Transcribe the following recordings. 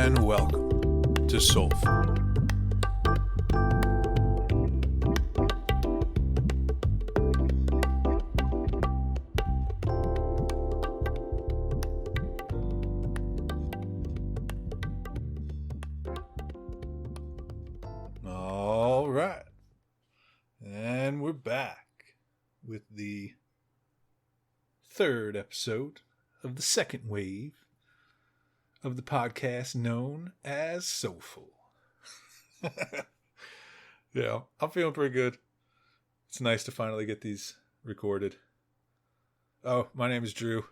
and welcome to Soulful. All right, and we're back with the third episode of the second wave of the podcast known as Soulful. Yeah, I'm feeling pretty good. It's nice to finally get these recorded. Oh, my name is Drew,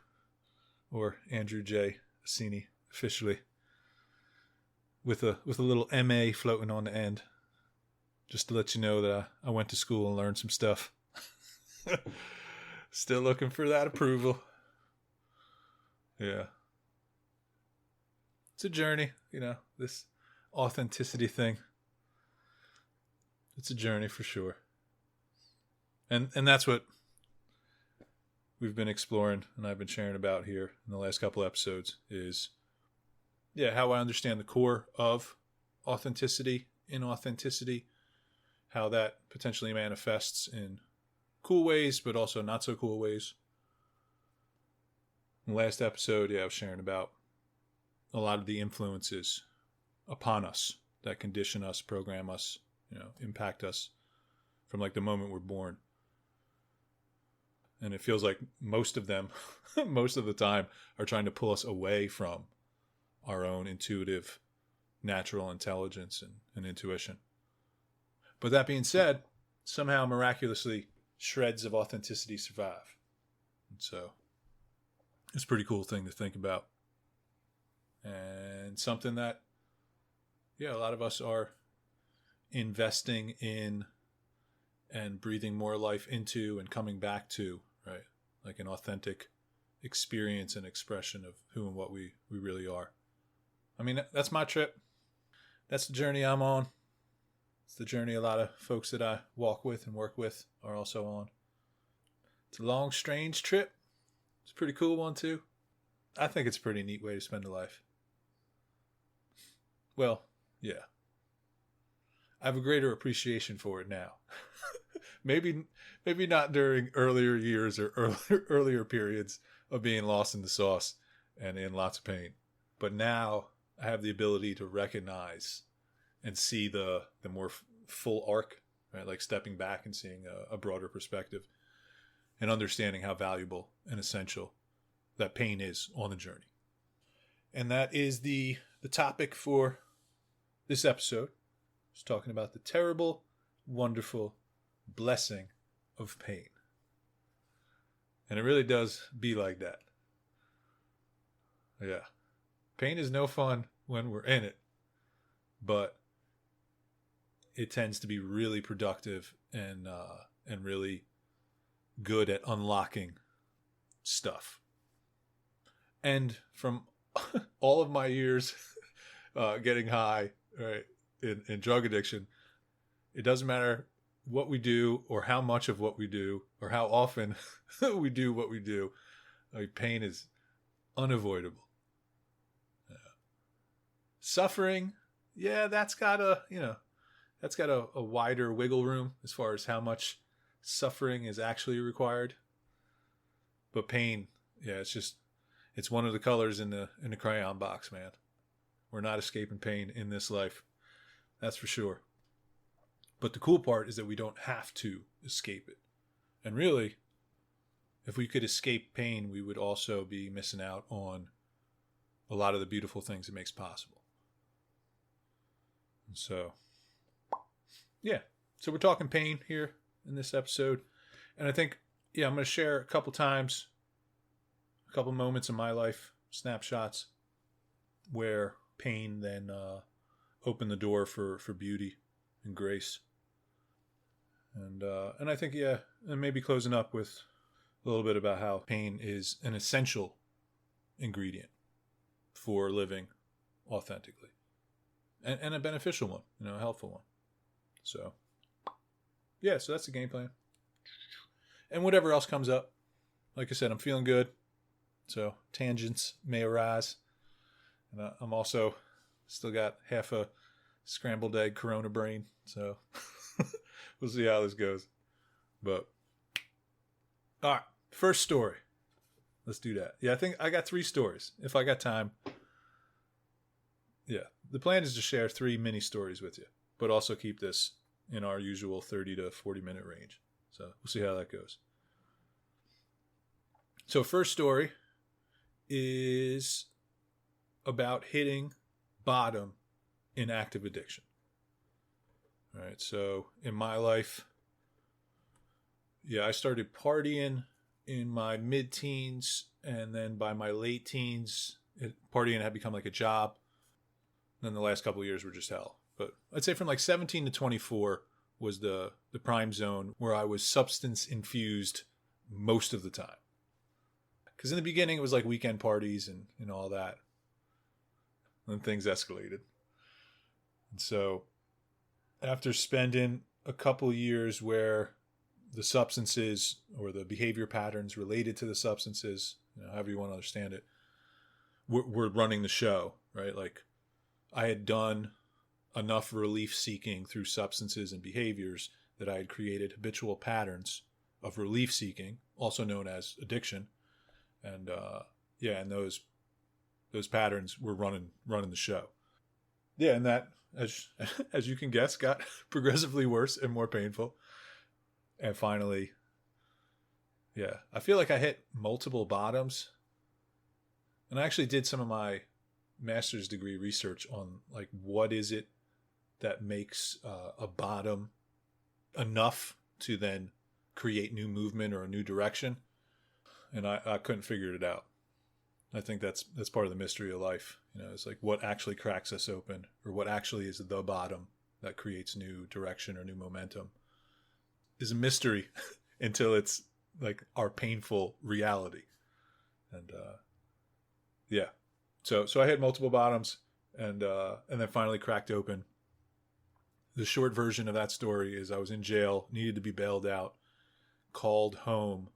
or Andrew J. Assini, officially, with a little MA floating on the end, just to let you know that I went to school and learned some stuff. Still looking for that approval. Yeah. It's a journey, this authenticity thing. It's a journey for sure. And that's what we've been exploring and I've been sharing about here in the last couple episodes is, how I understand the core of authenticity, inauthenticity, how that potentially manifests in cool ways, but also not so cool ways. In the last episode, I was sharing about a lot of the influences upon us that condition us, program us, impact us from like the moment we're born. And it feels like most of them, most of the time, are trying to pull us away from our own intuitive, natural intelligence and intuition. But that being said, somehow miraculously, shreds of authenticity survive. And so it's a pretty cool thing to think about. And something that, a lot of us are investing in and breathing more life into and coming back to, right? Like an authentic experience and expression of who and what we really are. I mean, that's my trip. That's the journey I'm on. It's the journey a lot of folks that I walk with and work with are also on. It's a long, strange trip. It's a pretty cool one, too. I think it's a pretty neat way to spend a life. Well, yeah. I have a greater appreciation for it now. maybe not during earlier years or earlier periods of being lost in the sauce and in lots of pain. But now I have the ability to recognize and see the more full arc, right? Like stepping back and seeing a broader perspective and understanding how valuable and essential that pain is on the journey. And that is the topic for this episode. It's talking about the terrible, wonderful blessing of pain. And it really does be like that. Yeah. Pain is no fun when we're in it, but it tends to be really productive and really good at unlocking stuff. And from all of my years getting high, right, in drug addiction, it doesn't matter what we do or how much of what we do or how often we do what we do. Like, pain is unavoidable. Suffering, that's got a wider wiggle room as far as how much suffering is actually required. But pain, it's one of the colors in the crayon box, man. We're not escaping pain in this life. That's for sure. But the cool part is that we don't have to escape it. And really, if we could escape pain, we would also be missing out on a lot of the beautiful things it makes possible. And so, so we're talking pain here in this episode. And I think, I'm going to share a couple moments in my life, snapshots, where pain then opened the door for beauty and grace. And I think, and maybe closing up with a little bit about how pain is an essential ingredient for living authentically. And a beneficial one, a helpful one. So, so that's the game plan. And whatever else comes up, like I said, I'm feeling good. So tangents may arise. And I'm also Still got half a scrambled egg Corona brain. So we'll see how this goes. But all right, first story. Let's do that. Yeah, I think I got 3 stories. If I got time. Yeah, the plan is to share 3 mini stories with you, but also keep this in our usual 30 to 40 minute range. So we'll see how that goes. So first story is about hitting bottom in active addiction. All right, so in my life, I started partying in my mid-teens, and then by my late teens, partying had become like a job. And then the last couple of years were just hell. But I'd say from like 17 to 24 was the prime zone where I was substance infused most of the time. Because in the beginning, it was like weekend parties and all that. And then things escalated. And so after spending a couple years where the substances or the behavior patterns related to the substances, however you want to understand it, were running the show, right? Like I had done enough relief seeking through substances and behaviors that I had created habitual patterns of relief seeking, also known as addiction. And and those patterns were running the show. Yeah, and that, as you can guess, got progressively worse and more painful. And finally, I feel like I hit multiple bottoms. And I actually did some of my master's degree research on like what is it that makes a bottom enough to then create new movement or a new direction. And I couldn't figure it out. I think that's part of the mystery of life. It's like what actually cracks us open, or what actually is the bottom that creates new direction or new momentum is a mystery until it's like our painful reality. And so I hit multiple bottoms and then finally cracked open. The short version of that story is I was in jail, needed to be bailed out, called home,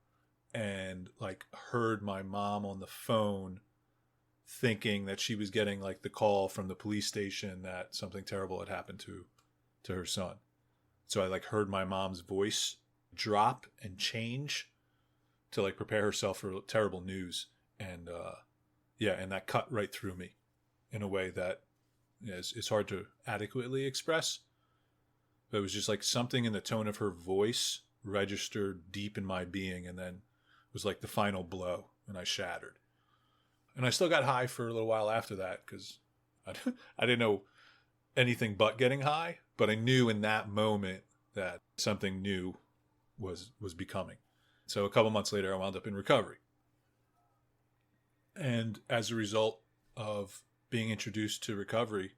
and like heard my mom on the phone thinking that she was getting like the call from the police station that something terrible had happened to her son. So I like heard my mom's voice drop and change to like prepare herself for terrible news. And and that cut right through me in a way that is hard to adequately express. But it was just like something in the tone of her voice registered deep in my being, and then was like the final blow, and I shattered. And I still got high for a little while after that because I didn't know anything but getting high, but I knew in that moment that something new was becoming. So a couple months later, I wound up in recovery. And as a result of being introduced to recovery,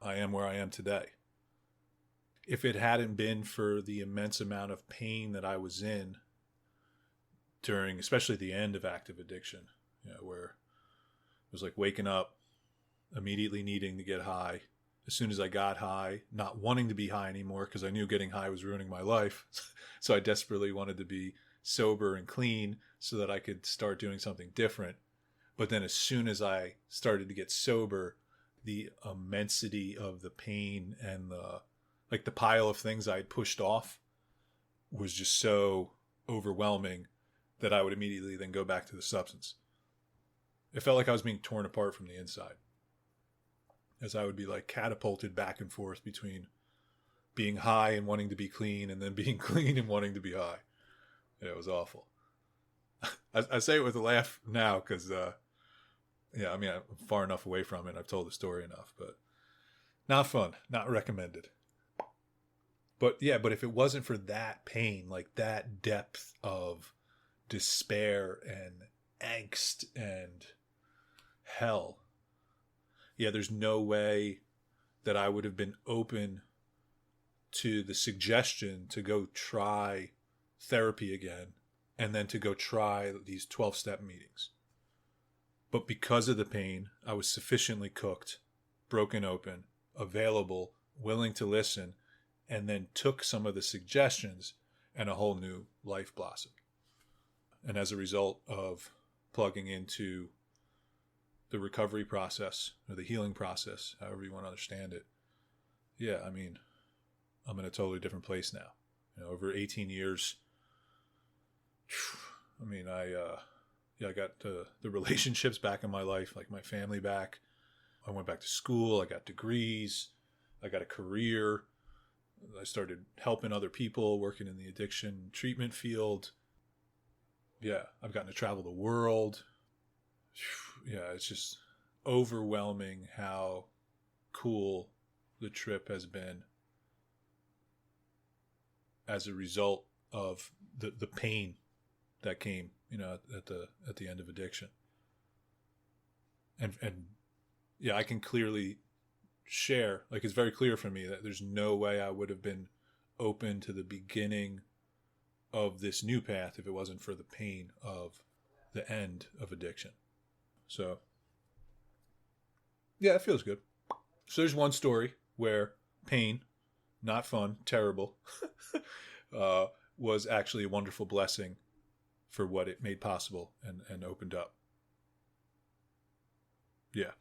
I am where I am today. If it hadn't been for the immense amount of pain that I was in during, especially the end of active addiction, where it was like waking up, immediately needing to get high. As soon as I got high, not wanting to be high anymore because I knew getting high was ruining my life. So I desperately wanted to be sober and clean so that I could start doing something different. But then as soon as I started to get sober, the immensity of the pain and the pile of things I had pushed off was just so overwhelming that I would immediately then go back to the substance. It felt like I was being torn apart from the inside, as I would be like catapulted back and forth between being high and wanting to be clean, and then being clean and wanting to be high. It was awful. I say it with a laugh now because, I'm far enough away from it. I've told the story enough, but not fun, not recommended. But if it wasn't for that pain, like that depth of despair and angst and hell, there's no way that I would have been open to the suggestion to go try therapy again and then to go try these 12-step meetings. But because of the pain, I was sufficiently cooked, broken open, available, willing to listen, and then took some of the suggestions, and a whole new life blossomed. And as a result of plugging into the recovery process or the healing process, however you want to understand it. Yeah, I mean, I'm in a totally different place now. Over 18 years. I mean, I got the relationships back in my life, like my family back. I went back to school. I got degrees. I got a career. I started helping other people, working in the addiction treatment field. Yeah, I've gotten to travel the world. Yeah, it's just overwhelming how cool the trip has been as a result of the pain that came, at the end of addiction. And yeah, I can clearly share, like, it's very clear for me that there's no way I would have been open to the beginning of this new path if it wasn't for the pain of the end of addiction. So yeah, it feels good. So there's one story where pain, not fun, terrible, was actually a wonderful blessing for what it made possible and opened up. Yeah.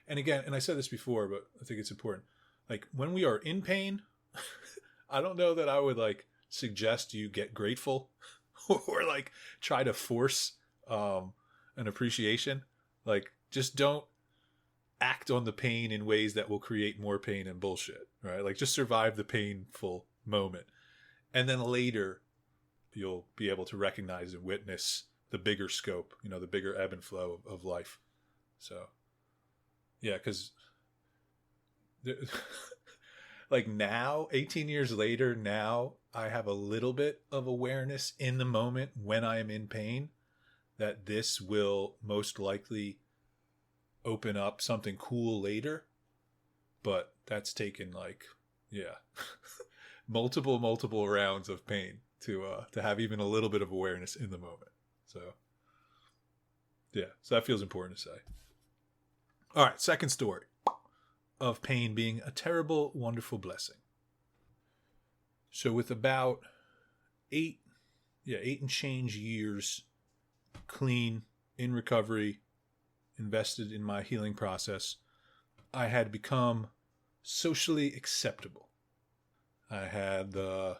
And again, and I said this before, but I think it's important. Like, when we are in pain, I don't know that I would like suggest you get grateful or like try to force an appreciation. Like, just don't act on the pain in ways that will create more pain and bullshit, right? Like, just survive the painful moment. And then later you'll be able to recognize and witness the bigger scope, the bigger ebb and flow of life. So yeah, because like now, 18 years later, now I have a little bit of awareness in the moment when I am in pain that this will most likely open up something cool later. But that's taken like, yeah, multiple rounds of pain to have even a little bit of awareness in the moment. So yeah, so that feels important to say. All right, second story of pain being a terrible, wonderful blessing. So with about 8 and change years clean, in recovery, invested in my healing process, I had become socially acceptable. I had the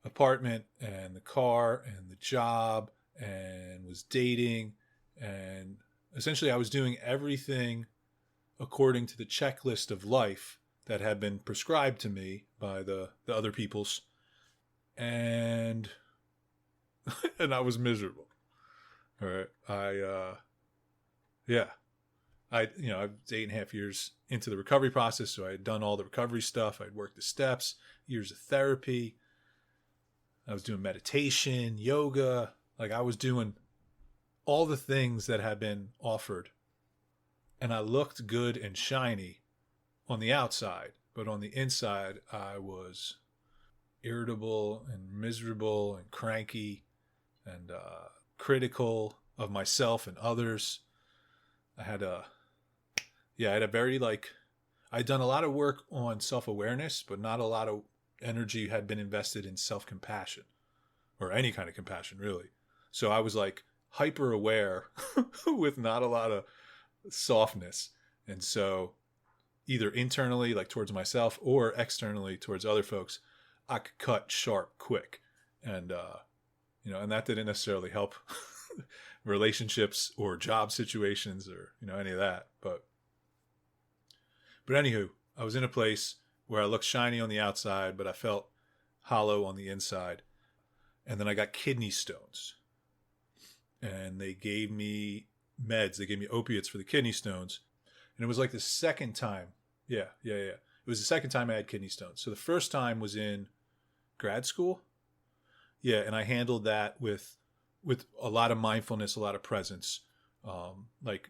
apartment and the car and the job and was dating, and essentially I was doing everything according to the checklist of life that had been prescribed to me by the other peoples, and and I was miserable. All right. I was 8.5 years into the recovery process, so I had done all the recovery stuff. I'd worked the steps, years of therapy. I was doing meditation, yoga. Like, I was doing all the things that had been offered. And I looked good and shiny on the outside, but on the inside, I was irritable and miserable and cranky and critical of myself and others. I had a very I'd done a lot of work on self-awareness, but not a lot of energy had been invested in self-compassion or any kind of compassion, really. So I was like hyper aware with not a lot of softness. And so either internally, like towards myself, or externally towards other folks, I could cut sharp quick. And, and that didn't necessarily help relationships or job situations or, any of that. But anywho, I was in a place where I looked shiny on the outside, but I felt hollow on the inside. And then I got kidney stones. And they gave me meds. They gave me opiates for the kidney stones. And it was like the second time. Yeah. It was the second time I had kidney stones. So the first time was in grad school. Yeah, and I handled that with a lot of mindfulness, a lot of presence.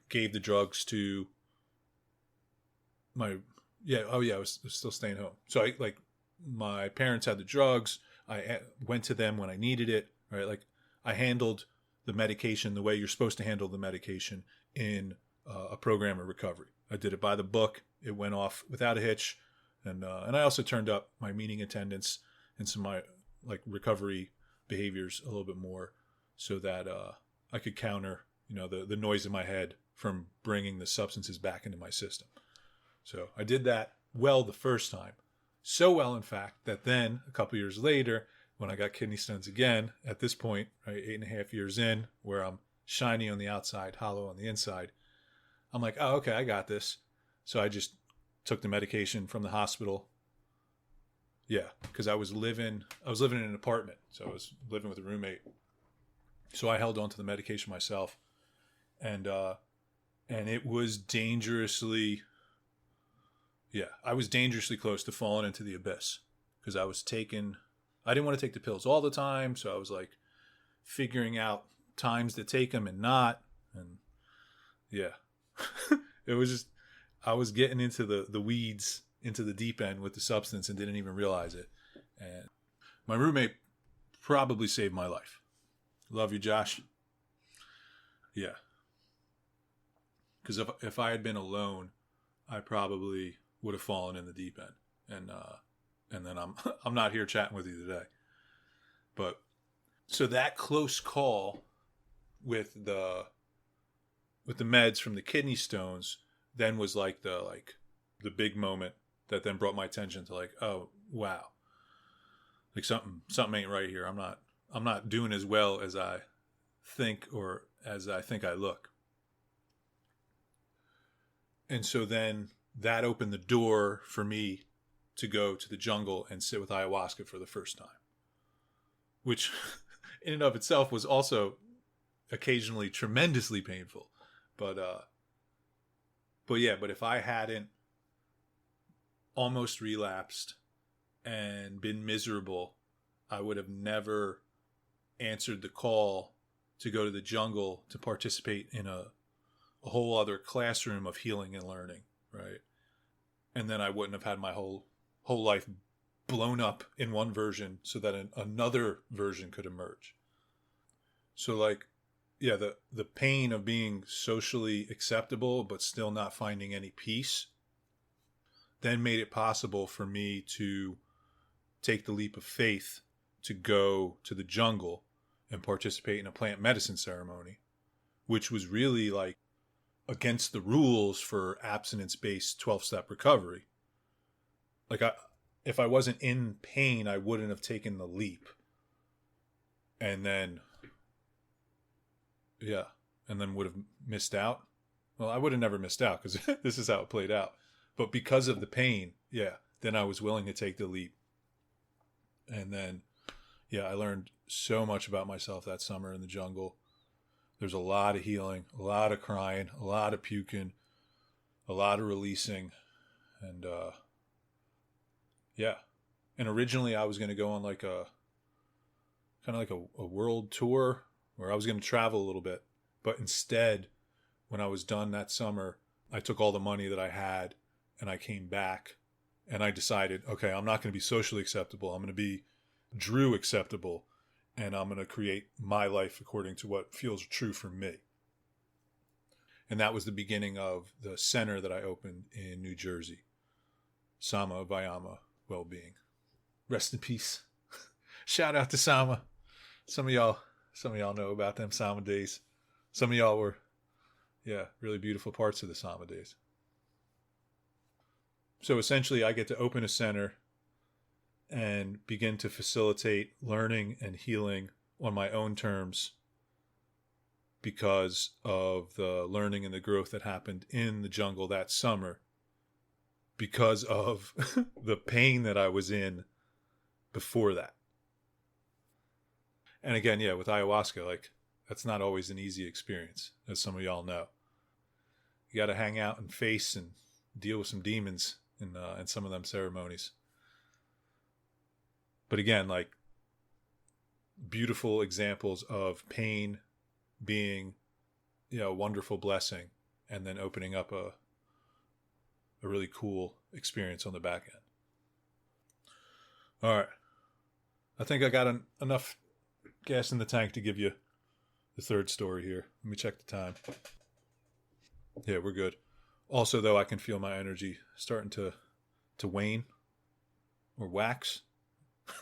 Gave the drugs to I was still staying home. So my parents had the drugs. I went to them when I needed it, right? Like, I handled the medication the way you're supposed to handle the medication in a program of recovery. I did it by the book. It went off without a hitch. And I also turned up my meeting attendance and some of my recovery behaviors a little bit more so that I could counter, the noise in my head from bringing the substances back into my system. So I did that well the first time. So well, in fact, that then a couple years later, when I got kidney stones again, at this point, right, 8.5 years in, where I'm shiny on the outside, hollow on the inside, I'm like, oh, okay, I got this. So I just took the medication from the hospital. Yeah, because I was living in an apartment, so I was living with a roommate. So I held on to the medication myself, and it was dangerously, I was dangerously close to falling into the abyss, because I didn't want to take the pills all the time, so I was like figuring out times to take them and not, and yeah, it was just, I was getting into the weeds, into the deep end with the substance and didn't even realize it. And my roommate probably saved my life. Love you, Josh. Yeah. Because if I had been alone, I probably would have fallen in the deep end. And then I'm not here chatting with you today. But so that close call with the meds from the kidney stones then was like the big moment that then brought my attention to like, oh wow, like something ain't right here. I'm not doing as well as I think, or as I think I look. And so then that opened the door for me to go to the jungle and sit with ayahuasca for the first time, which in and of itself was also occasionally tremendously painful. But if I hadn't almost relapsed and been miserable, I would have never answered the call to go to the jungle to participate in a whole other classroom of healing and learning, right? And then I wouldn't have had my whole life blown up in one version so that another version could emerge. So like, yeah, the pain of being socially acceptable but still not finding any peace then made it possible for me to take the leap of faith to go to the jungle and participate in a plant medicine ceremony, which was really like against the rules for abstinence-based 12-step recovery. Like if I wasn't in pain, I wouldn't have taken the leap. And then would have missed out. Well, I would have never missed out because this is how it played out. But because of the pain, then I was willing to take the leap. And then, I learned so much about myself that summer in the jungle. There's a lot of healing, a lot of crying, a lot of puking, a lot of releasing. And, And originally I was going to go on like a world tour where I was going to travel a little bit. But instead, when I was done that summer, I took all the money that I had and I came back and I decided, okay, I'm not going to be socially acceptable. I'm going to be Drew acceptable, and I'm going to create my life according to what feels true for me. And that was the beginning of the center that I opened in New Jersey, Sama Vayama Wellbeing. Rest in peace. Shout out to Sama. Some of y'all know about them Sama days. Some of y'all were, really beautiful parts of the Sama days. So essentially, I get to open a center and begin to facilitate learning and healing on my own terms because of the learning and the growth that happened in the jungle that summer, because of the pain that I was in before that. And again, with ayahuasca, like, that's not always an easy experience, as some of y'all know. You got to hang out and face and deal with some demons in some of them ceremonies. But again, like, beautiful examples of pain being, a wonderful blessing, and then opening up a really cool experience on the back end. All right. I think I got enough gas in the tank to give you the third story here. Let me check the time. Yeah, we're good. Also, though, I can feel my energy starting to wane or wax.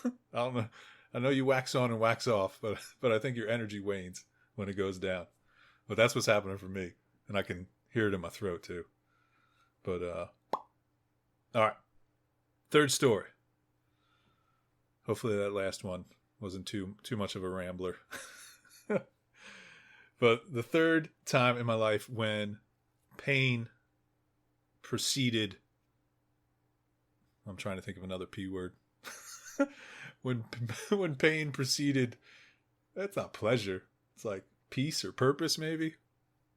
I don't know. I know you wax on and wax off, but I think your energy wanes when it goes down. But that's what's happening for me. and I can hear it in my throat too. But all right, third story. Hopefully that last one wasn't too much of a rambler. But the third time in my life when pain preceded, I'm trying to think of another P word. when pain preceded, that's not pleasure. It's like peace or purpose, maybe.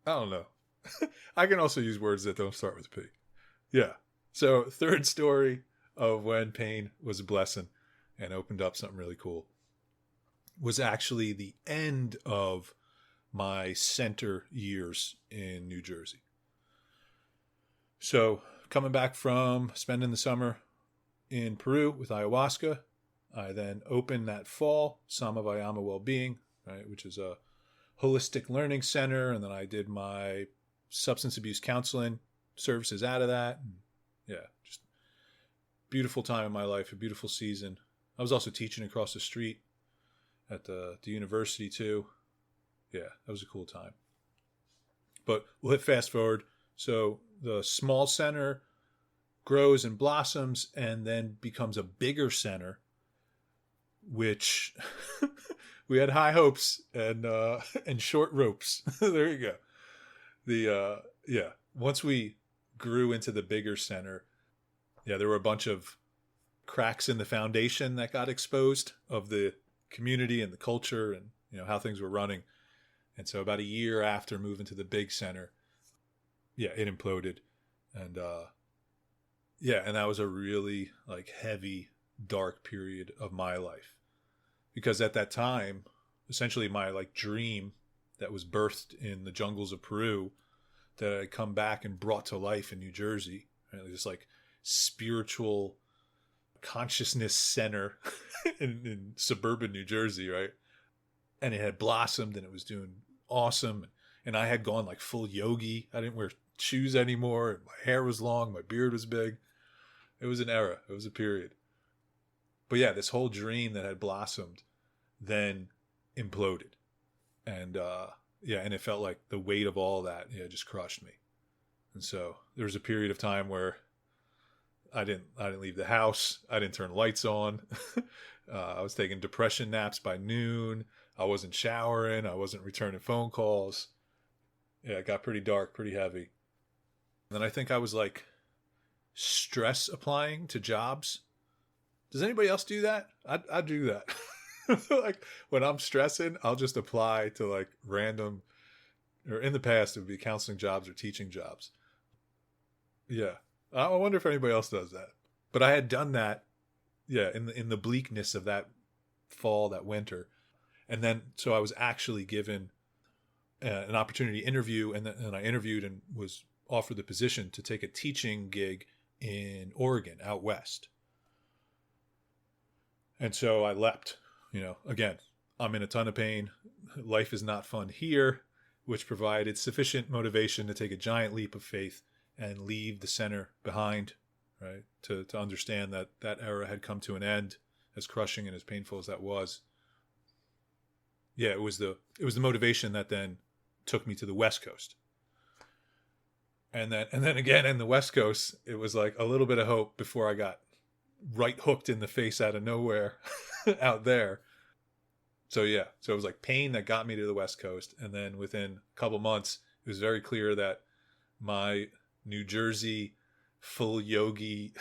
I don't know. I can also use words that don't start with P. Yeah. So third story of when pain was a blessing and opened up something really cool was actually the end of my center years in New Jersey. So coming back from spending the summer in Peru with ayahuasca, I then opened that fall Samavayama Wellbeing, right, which is a holistic learning center. And then I did my substance abuse counseling services out of that. And yeah, just beautiful time in my life, a beautiful season. I was also teaching across the street at the university too. Yeah, that was a cool time. But we'll hit fast forward. So the small center grows and blossoms and then becomes a bigger center, which we had high hopes and short ropes. There you go. Once we grew into the bigger center, there were a bunch of cracks in the foundation that got exposed of the community and the culture and how things were running. And so about a year after moving to the big center, it imploded. And and that was a really like heavy, dark period of my life. Because at that time, essentially my like dream that was birthed in the jungles of Peru that I had come back and brought to life in New Jersey, right? This like spiritual consciousness center in suburban New Jersey, right? And it had blossomed and it was doing awesome. And I had gone like full yogi. I didn't wear shoes anymore. My hair was long. My beard was big. It was an era. It was a period. But yeah, this whole dream that had blossomed then imploded. And and it felt like the weight of all that just crushed me. And so there was a period of time where I didn't leave the house. I didn't turn lights on. I was taking depression naps by noon. I wasn't showering. I wasn't returning phone calls. Yeah, it got pretty dark, pretty heavy. And then I think I was like stress applying to jobs. Does anybody else do that? I do that. Like when I'm stressing, I'll just apply to like random, or in the past it would be counseling jobs or teaching jobs. Yeah. I wonder if anybody else does that. But I had done that, in the bleakness of that fall, that winter. And then, so I was actually given an opportunity to interview, and I interviewed and was offered the position to take a teaching gig in Oregon, out west. And so I leapt, again, I'm in a ton of pain. Life is not fun here, which provided sufficient motivation to take a giant leap of faith and leave the center behind, right? To understand that that era had come to an end, as crushing and as painful as that was. Yeah, it was the motivation that then took me to the West Coast. And then again in the West Coast, it was like a little bit of hope before I got right hooked in the face out of nowhere out there. So it was like pain that got me to the West Coast. And then within a couple months, it was very clear that my New Jersey full yogi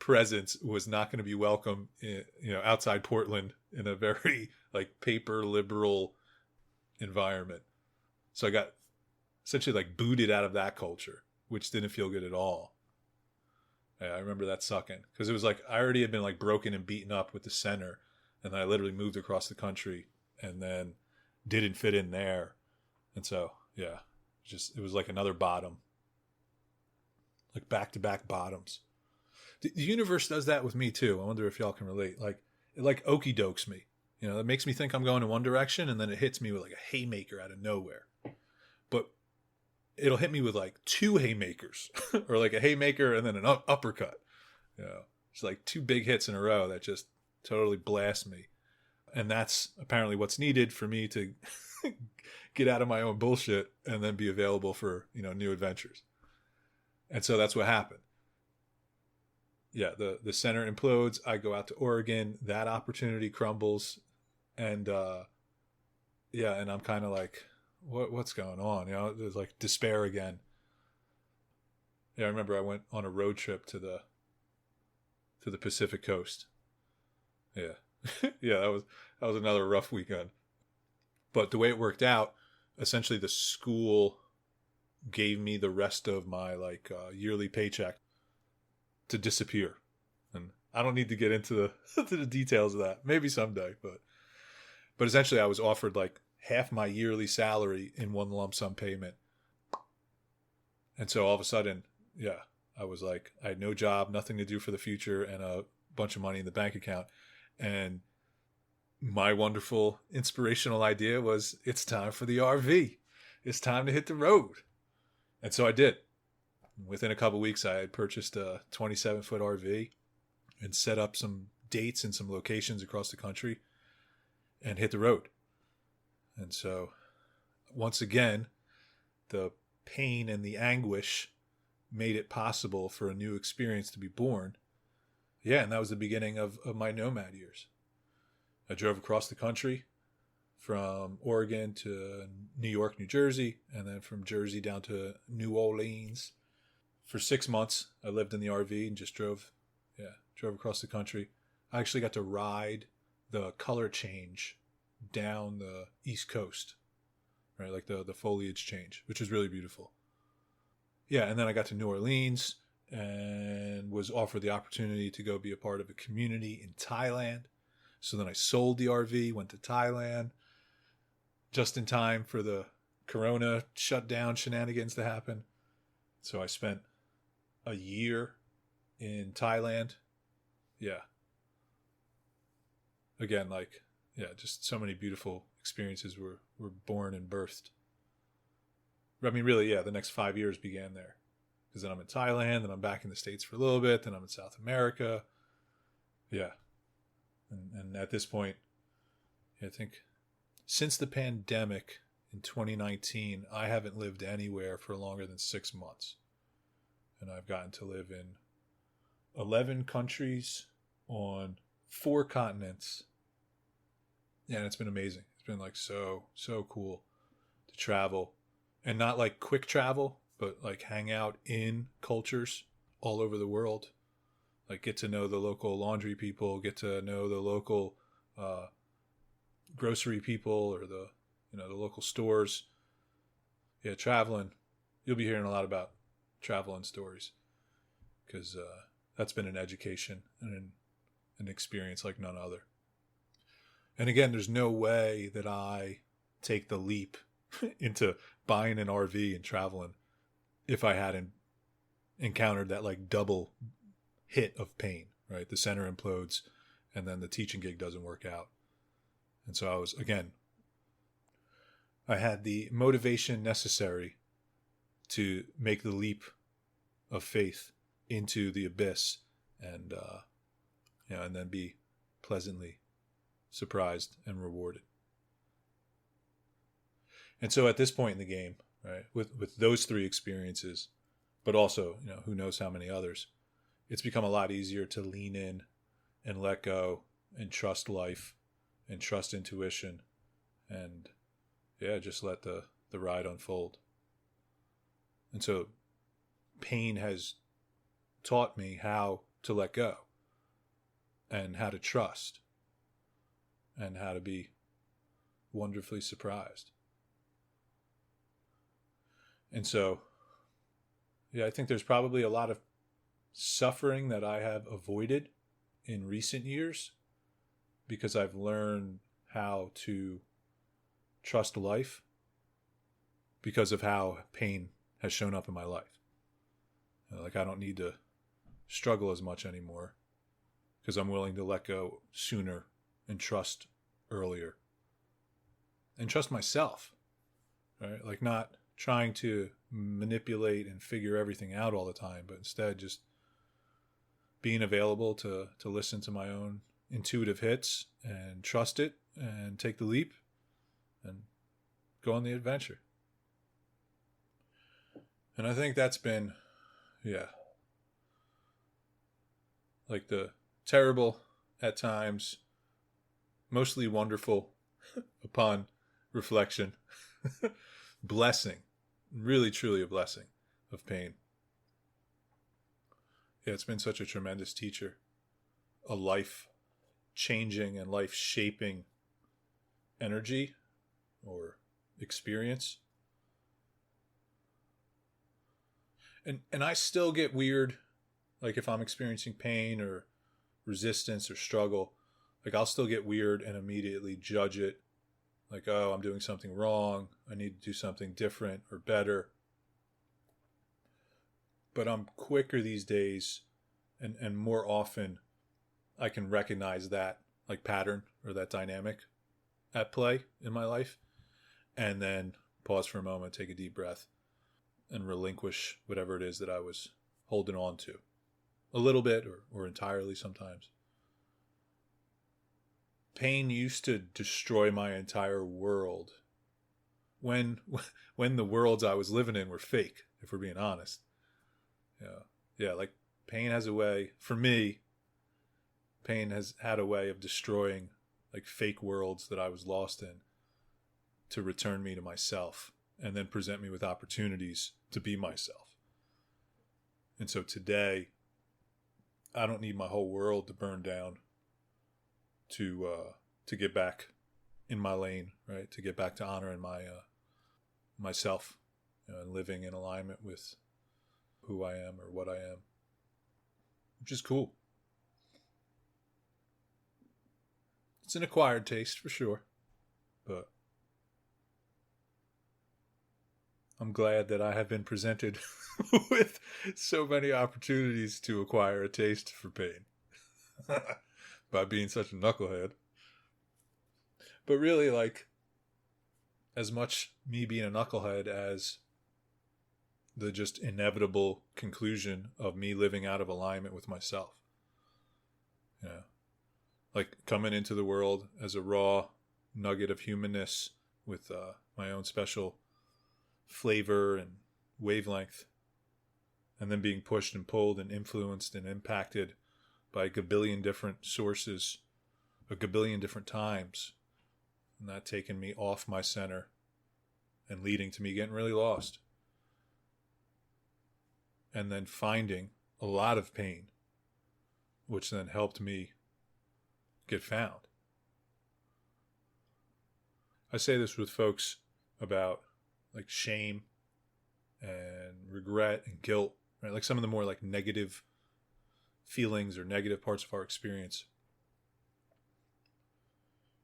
presence was not going to be welcome outside Portland in a very like paper liberal environment. So I got essentially like booted out of that culture, which didn't feel good at all. Yeah, I remember that sucking, because it was like I already had been like broken and beaten up with the center, and then I literally moved across the country and then didn't fit in there. And so it was like another bottom, like back-to-back bottoms. The universe does that with me too. I wonder if y'all can relate. Like it like okie dokes me. It makes me think I'm going in one direction, and then it hits me with like a haymaker out of nowhere. But it'll hit me with like two haymakers, or like a haymaker and then an uppercut. It's like two big hits in a row that just totally blast me. And that's apparently what's needed for me to get out of my own bullshit and then be available for, new adventures. And so that's what happened. Yeah, the center implodes. I go out to Oregon. That opportunity crumbles. And and I'm kind of like, what's going on? There's like despair again. Yeah, I remember I went on a road trip to the Pacific Coast. Yeah. Yeah, that was another rough weekend. But the way it worked out, essentially the school gave me the rest of my yearly paycheck to disappear. And I don't need to get into the to the details of that. Maybe someday, but essentially I was offered like half my yearly salary in one lump sum payment. And so all of a sudden, yeah, I was like, I had no job, nothing to do for the future, and a bunch of money in the bank account. And my wonderful inspirational idea was, it's time for the RV. It's time to hit the road. And so I did. Within a couple of weeks, I had purchased a 27-foot RV and set up some dates and some locations across the country and hit the road. And so once again, the pain and the anguish made it possible for a new experience to be born. Yeah, and that was the beginning of my nomad years. I drove across the country from Oregon to New York, New Jersey, and then from Jersey down to New Orleans. For 6 months, I lived in the RV and just drove across the country. I actually got to ride the color change down the East Coast, right? Like the foliage change, which was really beautiful. Yeah, and then I got to New Orleans and was offered the opportunity to go be a part of a community in Thailand. So then I sold the RV, went to Thailand, just in time for the Corona shutdown shenanigans to happen. So I spent a year in Thailand. Yeah. Again, just so many beautiful experiences were born and birthed. I mean, really, yeah, the next 5 years began there. Because then I'm in Thailand, then I'm back in the States for a little bit, then I'm in South America. Yeah. And at this point, I think since the pandemic in 2019, I haven't lived anywhere for longer than 6 months. And I've gotten to live in 11 countries on 4 continents. Yeah, and it's been amazing. It's been so cool to travel. And not like quick travel, but like hang out in cultures all over the world. Like get to know the local laundry people, get to know the local grocery people, or the local stores. Yeah, traveling. You'll be hearing a lot about traveling stories, because that's been an education and an experience like none other. And again, there's no way that I take the leap into buying an RV and traveling if I hadn't encountered that like double hit of pain, right? The center implodes and then the teaching gig doesn't work out. And so I had the motivation necessary to make the leap of faith into the abyss, and and then be pleasantly surprised and rewarded. And so at this point in the game, right, with those 3 experiences, but also, who knows how many others, it's become a lot easier to lean in and let go and trust life and trust intuition and, just let the ride unfold. And so pain has taught me how to let go and how to trust and how to be wonderfully surprised. And so, I think there's probably a lot of suffering that I have avoided in recent years because I've learned how to trust life because of how pain has shown up in my life. Like I don't need to struggle as much anymore because I'm willing to let go sooner and trust earlier. And trust myself, right? Like not trying to manipulate and figure everything out all the time, but instead just being available to listen to my own intuitive hits and trust it and take the leap and go on the adventure. And I think that's been, like the terrible at times, mostly wonderful upon reflection, blessing, really truly a blessing of pain. Yeah, it's been such a tremendous teacher, a life changing and life shaping energy or experience. And I still get weird, like if I'm experiencing pain or resistance or struggle, like I'll still get weird and immediately judge it. Like, oh, I'm doing something wrong. I need to do something different or better. But I'm quicker these days, and more often I can recognize that like pattern or that dynamic at play in my life, and then pause for a moment, take a deep breath, and relinquish whatever it is that I was holding on to. A little bit or entirely sometimes. Pain used to destroy my entire world when the worlds I was living in were fake, if we're being honest. Yeah, like pain has a way, for me, pain has had a way of destroying like fake worlds that I was lost in to return me to myself and then present me with opportunities to be myself. And so today, I don't need my whole world to burn down to get back in my lane, right? To get back to honoring my myself, and living in alignment with who I am or what I am, which is cool. It's an acquired taste for sure, but I'm glad that I have been presented with so many opportunities to acquire a taste for pain by being such a knucklehead. But really, like, as much me being a knucklehead as the just inevitable conclusion of me living out of alignment with myself. Yeah. Like coming into the world as a raw nugget of humanness with my own special flavor and wavelength, and then being pushed and pulled and influenced and impacted by a gabillion different sources, a gabillion different times, and that taking me off my center and leading to me getting really lost. And then finding a lot of pain, which then helped me get found. I say this with folks about like shame and regret and guilt, right? Like some of the more like negative feelings or negative parts of our experience.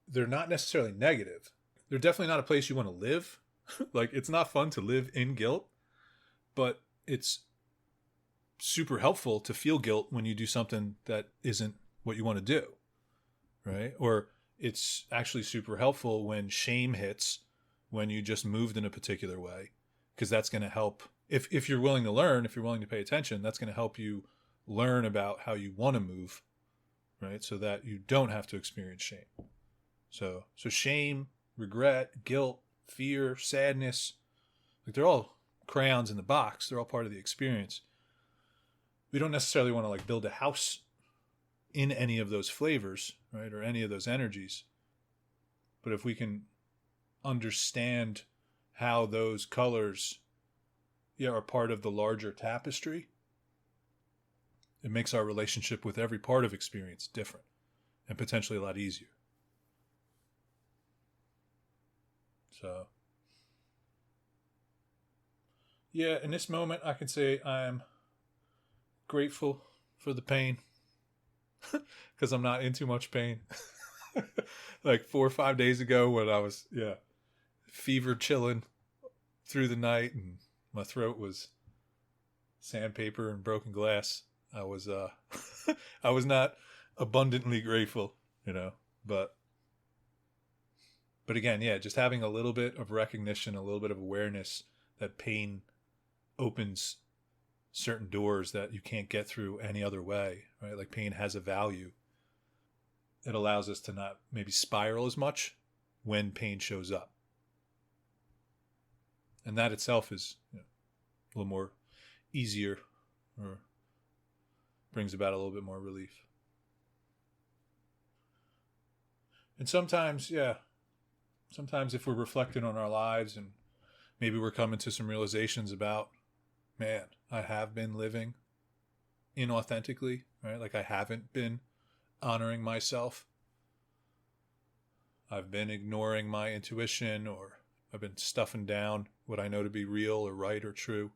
They're not necessarily negative. They're definitely not a place you want to live. Like it's not fun to live in guilt, but it's super helpful to feel guilt when you do something that isn't what you want to do, right? Or it's actually super helpful when shame hits, when you just moved in a particular way, because that's going to help. If you're willing to learn, if you're willing to pay attention, that's going to help you learn about how you want to move, right? So that you don't have to experience shame. So shame, regret, guilt, fear, sadness, like they're all crayons in the box. They're all part of the experience. We don't necessarily want to like build a house in any of those flavors, right? Or any of those energies. But if we can understand how those colors are part of the larger tapestry, it makes our relationship with every part of experience different and potentially a lot easier. So, yeah, in this moment, I can say I'm grateful for the pain because I'm not in too much pain. Like 4 or 5 days ago when I was, fever chilling through the night and my throat was sandpaper and broken glass. I was I was not abundantly grateful, but again, just having a little bit of recognition, a little bit of awareness that pain opens certain doors that you can't get through any other way, right? Like pain has a value. it allows us to not maybe spiral as much when pain shows up. And that itself is a little more easier, or brings about a little bit more relief. And sometimes if we're reflecting on our lives and maybe we're coming to some realizations about, man, I have been living inauthentically, right? Like I haven't been honoring myself. I've been ignoring my intuition, or I've been stuffing down what I know to be real or right or true.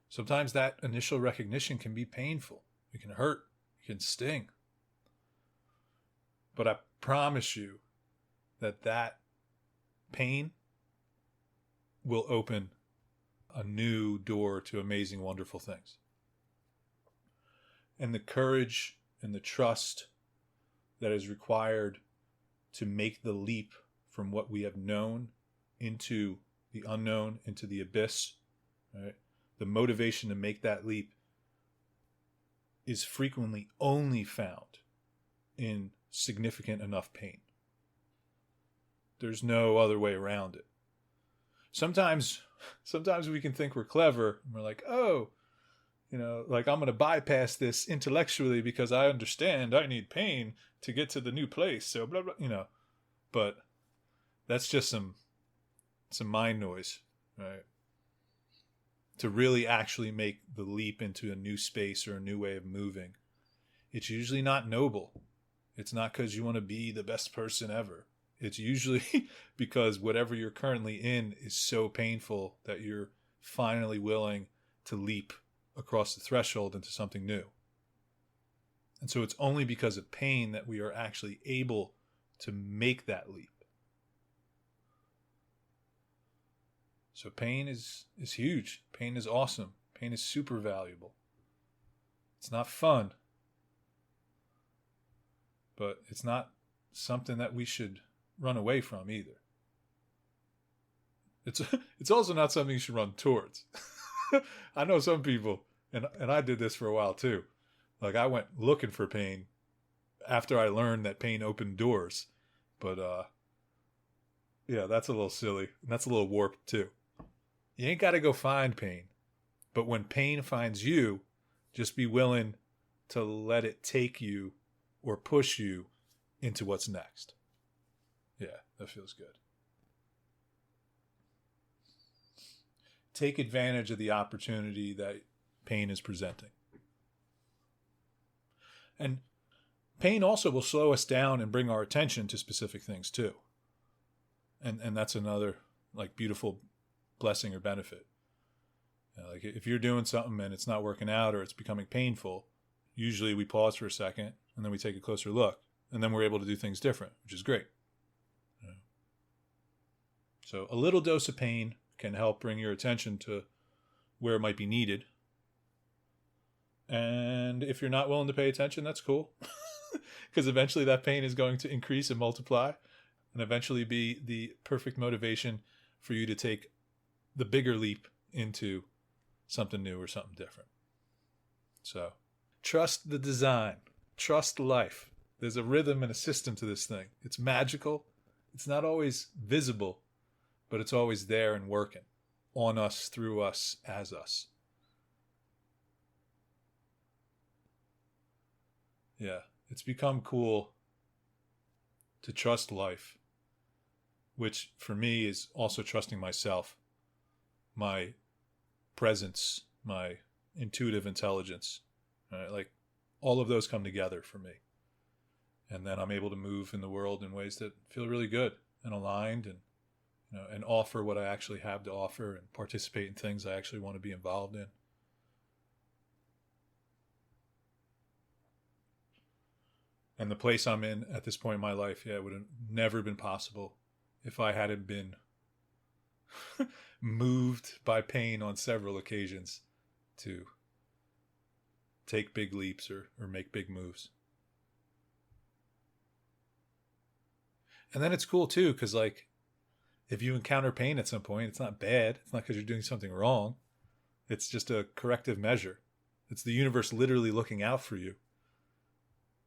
Sometimes that initial recognition can be painful. It can hurt. It can sting. But I promise you that pain will open a new door to amazing, wonderful things. And the courage and the trust that is required to make the leap from what we have known into the unknown, into the abyss, right? The motivation to make that leap is frequently only found in significant enough pain. There's no other way around it. Sometimes we can think we're clever and we're like, oh, like I'm going to bypass this intellectually because I understand I need pain to get to the new place. So blah, blah, but that's just some mind noise, right? To really actually make the leap into a new space or a new way of moving, it's usually not noble. It's not because you want to be the best person ever. It's usually because whatever you're currently in is so painful that you're finally willing to leap across the threshold into something new. And so it's only because of pain that we are actually able to make that leap. So pain is huge. Pain is awesome. Pain is super valuable. It's not fun, but it's not something that we should run away from either. It's also not something you should run towards. I know some people, and I did this for a while too. Like I went looking for pain after I learned that pain opened doors. But that's a little silly. And that's a little warped too. You ain't got to go find pain. But when pain finds you, just be willing to let it take you or push you into what's next. Yeah, that feels good. Take advantage of the opportunity that pain is presenting. And pain also will slow us down and bring our attention to specific things too. And that's another beautiful blessing or benefit. Like if you're doing something and it's not working out or it's becoming painful, usually we pause for a second and then we take a closer look and then we're able to do things different, which is great. So a little dose of pain can help bring your attention to where it might be needed. And if you're not willing to pay attention, that's cool. Because eventually that pain is going to increase and multiply and eventually be the perfect motivation for you to take the bigger leap into something new or something different. So trust the design. Trust life. There's a rhythm and a system to this thing. It's magical. It's not always visible, but it's always there and working on us, through us, as us. Yeah, it's become cool to trust life, which for me is also trusting myself, my presence, my intuitive intelligence, right? Like all of those come together for me. And then I'm able to move in the world in ways that feel really good and aligned and and offer what I actually have to offer and participate in things I actually want to be involved in. And the place I'm in at this point in my life, it would have never been possible if I hadn't been moved by pain on several occasions to take big leaps or make big moves. And then it's cool too, because if you encounter pain at some point, it's not bad. It's not because you're doing something wrong. It's just a corrective measure. It's the universe literally looking out for you.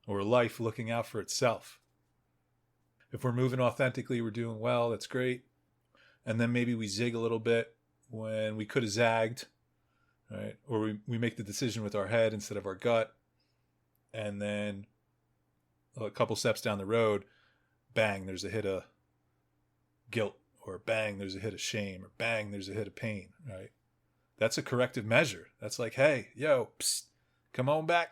or a life looking out for itself. If we're moving authentically, we're doing well, that's great. And then maybe we zig a little bit when we could have zagged, right? Or we make the decision with our head instead of our gut. And then a couple steps down the road, bang, there's a hit of guilt, or bang, there's a hit of shame, or bang, there's a hit of pain, right? That's a corrective measure. That's like, hey, yo, psst, come on back.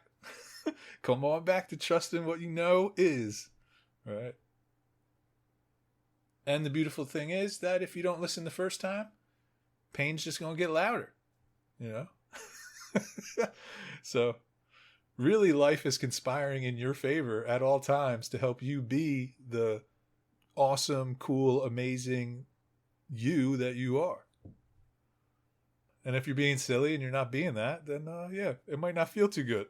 Come on back to trusting what you know is, right? And the beautiful thing is that if you don't listen the first time, pain's just going to get louder, you know? So really, life is conspiring in your favor at all times to help you be the awesome, cool, amazing you that you are. And if you're being silly and you're not being that, then yeah, it might not feel too good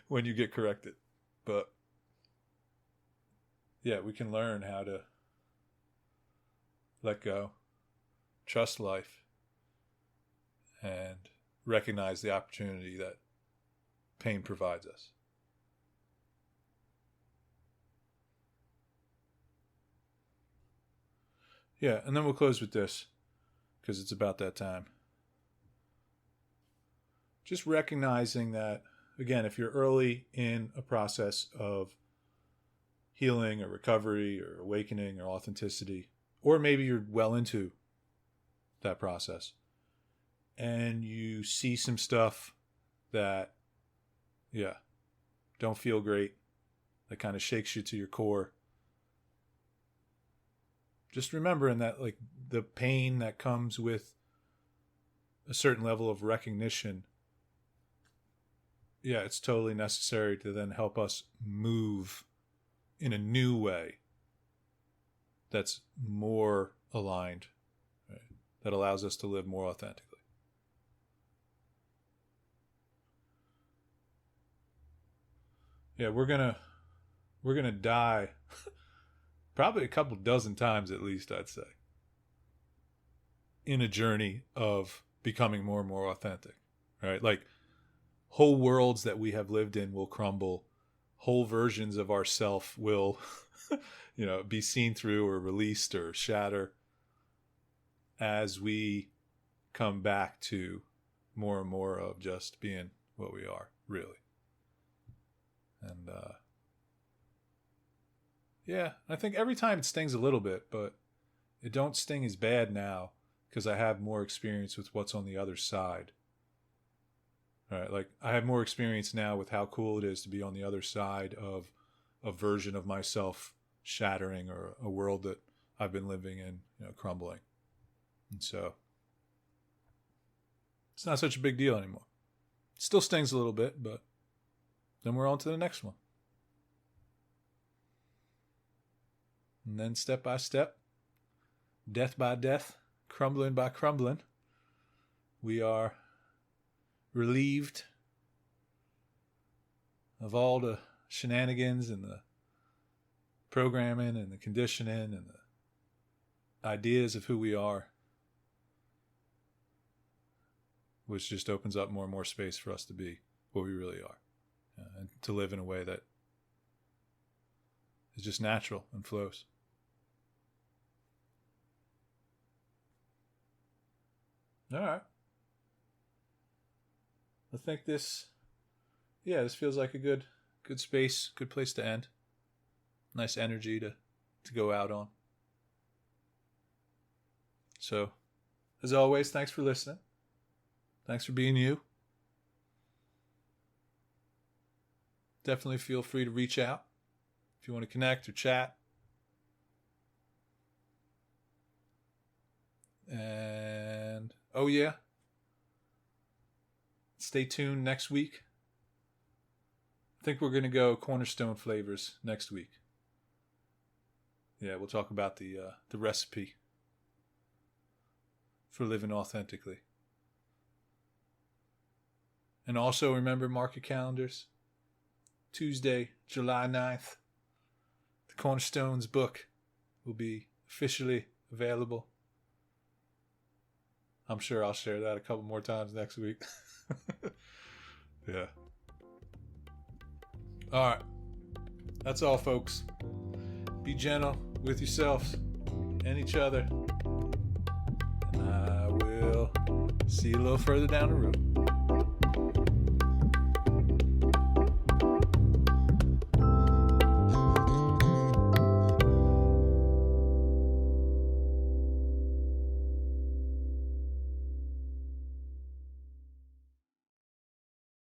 when you get corrected. But yeah, we can learn how to let go, trust life, and recognize the opportunity that pain provides us. Yeah, and then we'll close with this because it's about that time. Just recognizing that, again, if you're early in a process of healing or recovery or awakening or authenticity, or maybe you're well into that process and you see some stuff that, yeah, don't feel great, that kind of shakes you to your core. Just remembering that, like, the pain that comes with a certain level of recognition, yeah, it's totally necessary to then help us move in a new way that's more aligned, right? That allows us to live more authentically. Yeah, we're gonna die probably a couple dozen times at least, I'd say, in a journey of becoming more and more authentic, right? Like, whole worlds that we have lived in will crumble. Whole versions of ourself will, be seen through or released or shatter as we come back to more and more of just being what we are, really. And yeah, I think every time it stings a little bit, but it don't sting as bad now because I have more experience with what's on the other side. All right, like, I have more experience now with how cool it is to be on the other side of a version of myself shattering, or a world that I've been living in, crumbling. And so it's not such a big deal anymore. It still stings a little bit, but then we're on to the next one. And then step by step, death by death, crumbling by crumbling, we are relieved of all the shenanigans and the programming and the conditioning and the ideas of who we are, which just opens up more and more space for us to be what we really are, and to live in a way that is just natural and flows. All right. I think this feels like a good space, good place to end. Nice energy to go out on. So, as always, thanks for listening. Thanks for being you. Definitely feel free to reach out if you want to connect or chat. And, oh yeah, stay tuned next week. I think we're going to go cornerstone flavors next week. Yeah, we'll talk about the recipe for living authentically. And also remember, mark your calendars. Tuesday, July 9th, the Cornerstones book will be officially available. I'm sure I'll share that a couple more times next week. Yeah. All right. That's all, folks. Be gentle with yourselves and each other. And I will see you a little further down the road.